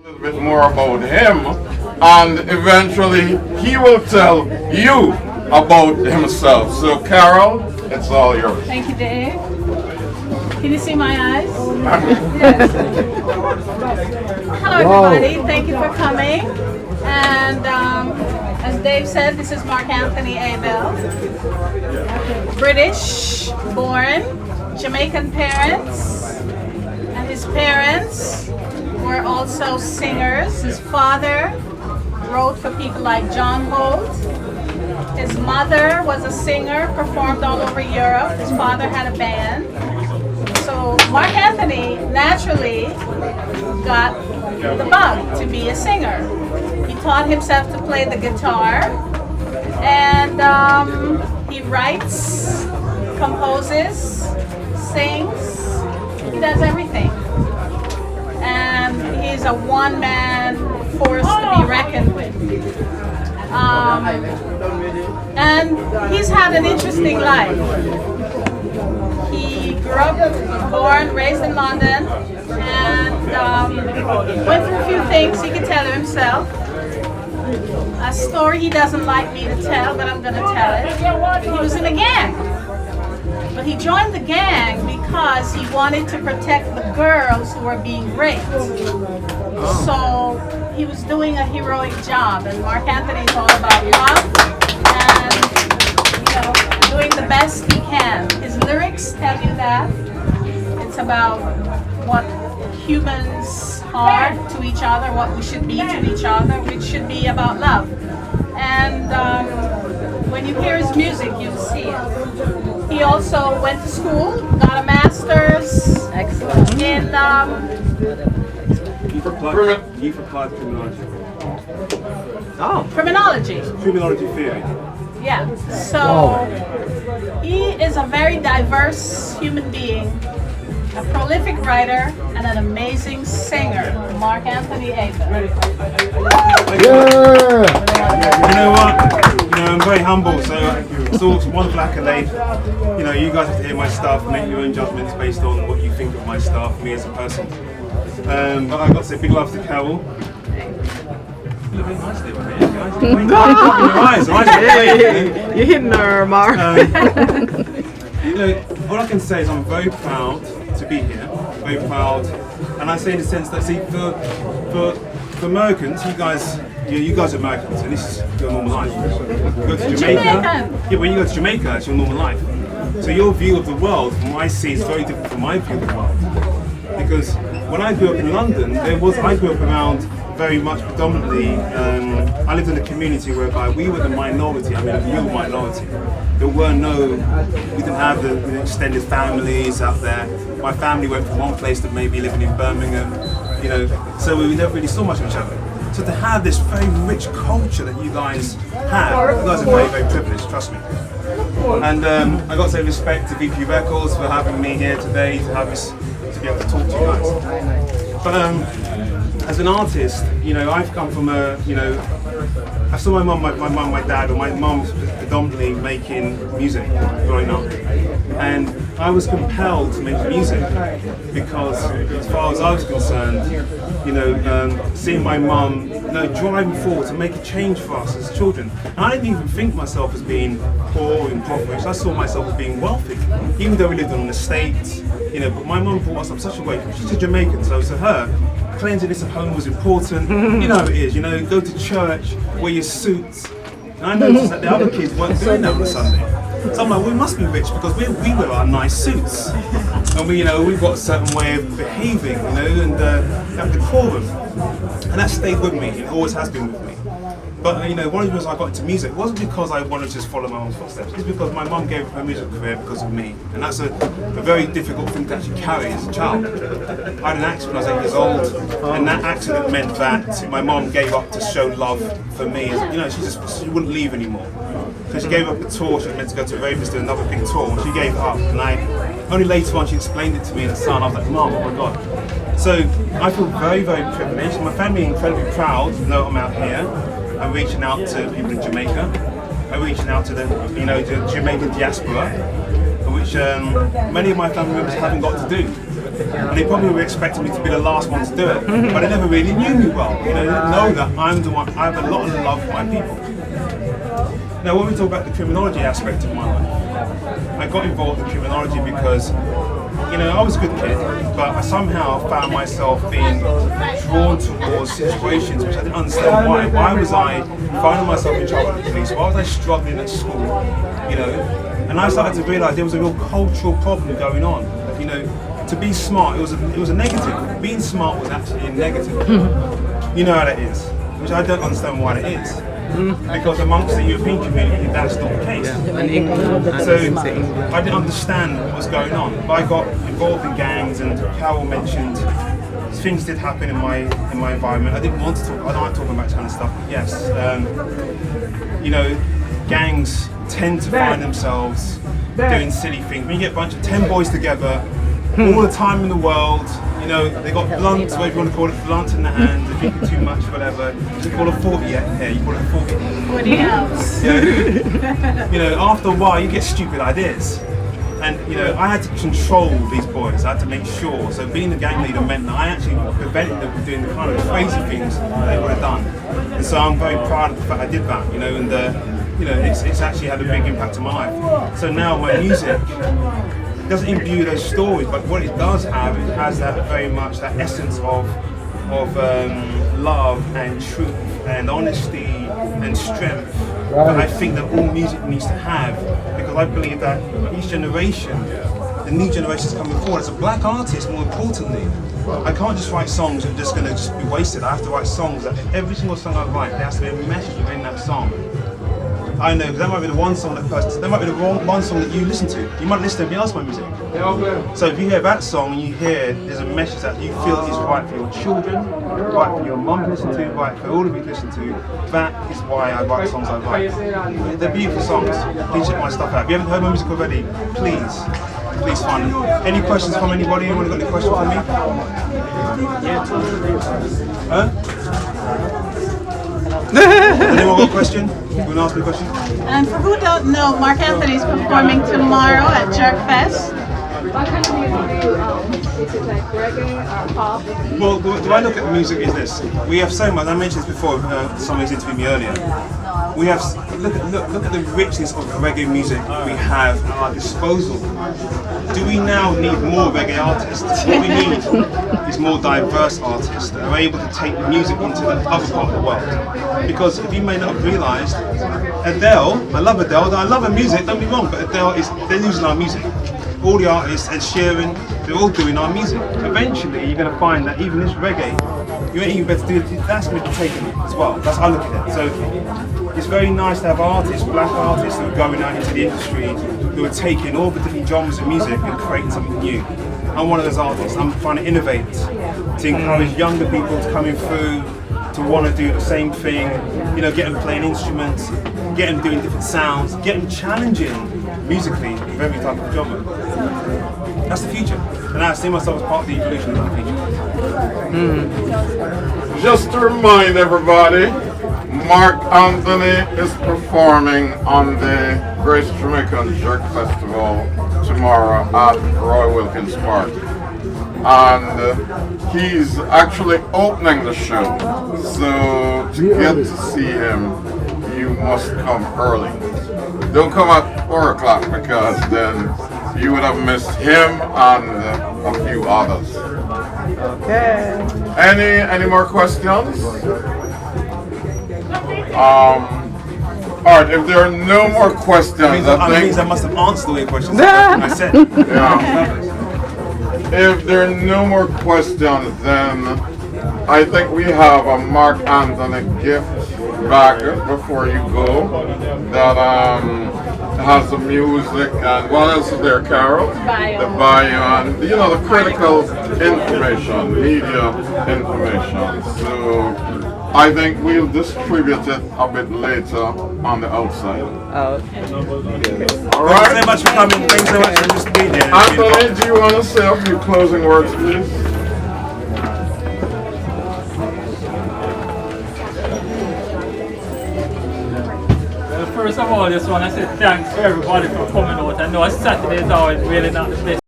little bit more about him, and eventually he will tell you about himself. So, Carol, it's all yours. Thank you, Dave. Can you see my eyes? Hello, everybody. Thank you for coming. And as Dave said, this is Mark Anthony Abel. British born, Jamaican parents, and his parents were also singers. His father wrote for people like John Holt. His mother was a singer, performed all over Europe. His father had a band. So Mark Anthony naturally got the bug to be a singer. He taught himself to play the guitar, and he writes, composes, sings, he does everything. And he's a one-man force to be reckoned with. And he's had an interesting life. He grew up, born, raised in London, and went through a few things he could tell himself. A story he doesn't like me to tell, but I'm going to tell it. He was in a gang. But he joined the gang because he wanted to protect the girls who were being raped. So he was doing a heroic job, and Mark Anthony is all about love and, doing the best he can. His lyrics tell you that. It's about what humans are to each other, what we should be to each other, which should be about love. And when you hear his music, you'll see it. He also went to school, got a master's. Excellent. In You've applied criminology. criminology. Criminology theory. Yeah. So he is a very diverse human being, a prolific writer, and an amazing singer. Mark Anthony Abel. You know what? I'm very humble, so it's all wonderful accolade. You guys have to hear my stuff, make your own judgments based on what you think of my stuff, me as a person. But I've got to say big love to Carol. You look very nicely over here, guys. You're hitting her, Mark. All I can say is I'm very proud to be here. Very proud, and I say in the sense that, see, for Americans, you guys are Americans, and this is your normal life. You go to Jamaica. When you go to Jamaica, it's your normal life. So your view of the world, from what I see, is very different from my view of the world. Because when I grew up in London, I grew up around very much predominantly, I lived in a community whereby we were the minority, a real minority. We didn't have the extended families out there. My family went from one place to maybe living in Birmingham, so we never really saw much of each other. So to have this very rich culture that you guys have, you guys are very, very privileged, trust me. And I got to say respect to VP Records for having me here today, to be able to talk to you guys. But as an artist, I've come from I saw my mum, my dad, or my mum predominantly making music growing up. And I was compelled to make music because, as far as I was concerned, seeing my mum, driving forward to make a change for us as children. And I didn't even think myself as being poor or impoverished. I saw myself as being wealthy, even though we lived on an estate. But my mum brought us up such a way. She's a Jamaican, so to her, cleanliness at home was important. You know how it is. Go to church, wear your suits. And I noticed that the other kids weren't doing that on a Sunday. So I'm like, we must be rich because we wear our nice suits, and we've got a certain way of behaving, and that decorum, and that stayed with me. It always has been with me. But one of the reasons I got into music wasn't because I wanted to just follow my own footsteps. It's because my mum gave up her music career because of me, and that's a very difficult thing to actually carry as a child. I had an accident when I was 8 years old, and that accident meant that my mum gave up to show love for me. She wouldn't leave anymore. So she gave up a tour. She was meant to go to Ravens to do another big tour. She gave up, and only later on she explained it to me in the sun. I was like, Mum, oh my God. So I feel very, very privileged. My family are incredibly proud to know I'm out here. I'm reaching out to people in Jamaica. I'm reaching out to the Jamaican diaspora, which many of my family members haven't got to do. And they probably were expecting me to be the last one to do it, but they never really knew me well. You know, they didn't know that I'm the one. I have a lot of love for my people. Now, when we talk about the criminology aspect of my life, I got involved in criminology because, you know, I was a good kid, but I somehow found myself being drawn towards situations which I didn't understand why. Why was I finding myself in trouble with the police? Why was I struggling at school? You know, and I started to realise there was a real cultural problem going on. You know, to be smart, it was a negative. Being smart was actually a negative. You know how that is, which I don't understand why it is. Because amongst the European community, that's not the case. So I didn't understand what was going on. But I got involved in gangs, and Carol mentioned things did happen in my environment. I didn't want to talk. I don't like talking about that kind of stuff. But yes, you know, gangs tend to find themselves doing silly things. When you get a bunch of 10 boys together, all the time in the world, you know, they got blunts, whatever you want to call it, blunts in the hand, they're drinking too much, whatever. You call it 40 here, you call it 40. 40 ounce. You know, after a while, you get stupid ideas. And, you know, I had to control these boys, I had to make sure. So being the gang leader meant that I actually prevented them from doing the kind of crazy things they would have done. And so I'm very proud of the fact I did that, you know, and, you know, it's actually had a big impact on my life. So now my music doesn't imbue those stories, but what it does have, it has that very much that essence of love and truth and honesty and strength that I think that all music needs to have, because I believe that each generation, the new generations coming forward, as a black artist more importantly, I can't just write songs that are just going to just be wasted. I have to write songs that every single song I write, there has to be a message within that song. I know, because that might be the one song that might be the one song that you listen to. You might listen to everybody else's music. So if you hear that song and you hear there's a message that you feel is right for your children, right for your mum to listen to, right for all of you to listen to, that is why I write the songs I write. They're beautiful songs. Please check my stuff out. If you haven't heard my music already, please find them. Any questions from anybody? Anyone got any questions for me? Anyone got a question? You want to ask me a question? And for who don't know, Mark Anthony's performing tomorrow at Jerkfest. What kind of music do you is it like reggae or pop? Well, the way I look at music is this. We have so much, I mentioned this before, somebody's interviewed me earlier. We have, look at the richness of reggae music we have at our disposal. Do we now need more reggae artists? What we need is more diverse artists that are able to take music into the other part of the world. Because if you may not have realised, Adele, I love Adele, I love her music, don't be wrong, but Adele they're using our music. All the artists, Ed Sheeran, they're all doing our music. Eventually, you're going to find that even this reggae, you ain't even better to do it, that's going to be taken as well. That's how I look at it. So it's very nice to have artists, black artists who are going out into the industry, who are taking all the different genres of music and creating something new. I'm one of those artists. I'm trying to innovate, to encourage younger people to coming through, to want to do the same thing, you know, get them playing instruments, get them doing different sounds, get them challenging musically with every type of genre. That's the future. And I see myself as part of the evolution of the future. Just to remind everybody, Mark Anthony is performing on the Grace Jamaican Jerk Festival tomorrow at Roy Wilkins Park. And he's actually opening the show. So to get to see him, you must come early. Don't come at 4 o'clock because then you would have missed him and a few others. Okay. Any more questions? Alright, if there are no more questions, That means I must have answered all your questions. I said. Yeah. If there are no more questions, then I think we have a Mark Anthony gift bag before you go that has the music and what else is there, Carol? The bio and you know the critical information, media information. So I think we'll distribute it a bit later on the outside. Oh. All right. Thanks so much for coming. Thanks so much for just being here. Anthony, do you want to say a few closing words, please? First of all, I just want to say thanks to everybody for coming out. I know Saturday is always really not the best